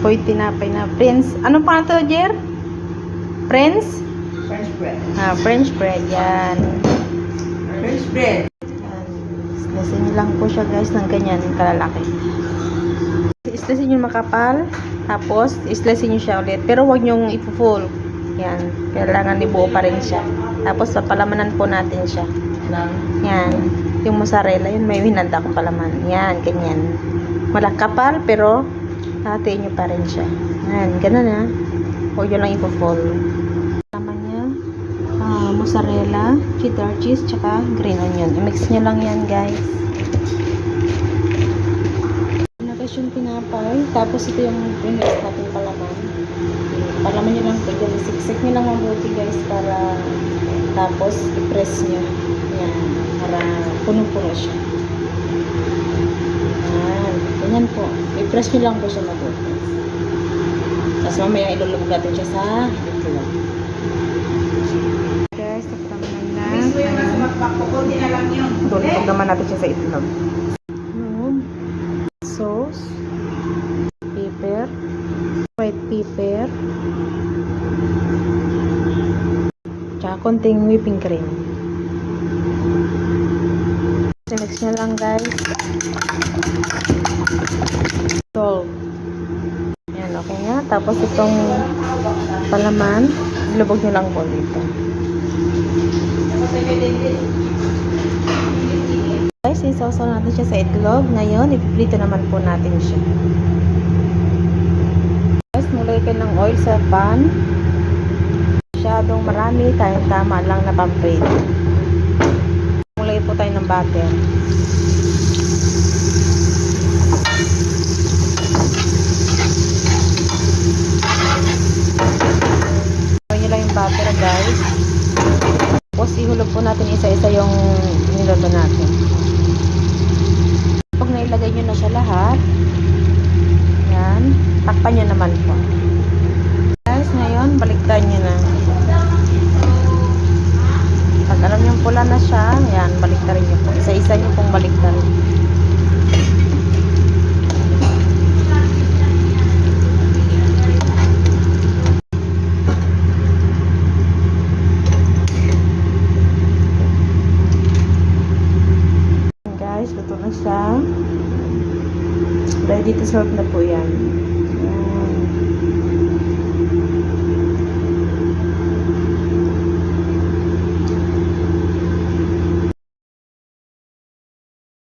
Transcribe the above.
Apoy tinapay na Prince. Ano pa ito, Jer? Prince? French bread. French bread. Yan. French bread. Yan. Islesin nyo lang po siya guys ng ganyan kalalaki. Islesin nyo makapal. Tapos, islesin nyo siya ulit. Pero huwag nyo ipo-full. Yan. Kailangan ibuo pa rin siya. Tapos, papalamanan po natin siya. Yan. Yung mozzarella, yun may hinanda akong palaman. Yan, ganyan. Malakapal, pero hatiin nyo pa rin siya. Yan, ganun na. Huwag nyo lang ipo-full. Laman niya, mozzarella, cheddar cheese, tsaka green onion. I-mix nyo lang yan, guys. Guys, yung tinapay. Tapos ito yung pinrest natin palaman. Palaman nyo lang ito. Siksik nyo lang mabuti guys para tapos i-press nyo. Yan. Para puno-puno siya. Yan. Ganyan po. I-press nyo lang po siya mabuti. Tapos mamaya ilulubog natin siya sa itlog. Guys, tapos na. Miss mo yung nasa magpakukunti na lang yun. Tulog naman natin siya sa itlog. Sauce, pepper, white pepper, tsaka konting whipping cream. Mix nyo lang guys. Salt. Yan, okay nga. Tapos itong palaman, ilubog nyo lang po dito. Guys, isawsaw natin siya sa itlog. Ngayon, ipiprito naman po natin siya. Guys, mulay kayo ng oil sa pan. Masyadong marami, tama lang na pamprito. Mulay po tayo ng butter. Gawin nyo lang yung butter guys. Tapos ihulog po natin isa-isa yung niluto natin. Pag nailagay nyo na siya lahat, yan, takpan nyo naman po. Guys, ngayon, baliktarin nyo na. Pag alam nyo pula na siya, yan, baliktarin nyo po. Isa-isa nyo pong baliktarin. Guys, luto na siya. Ready to serve na po yan. Yan.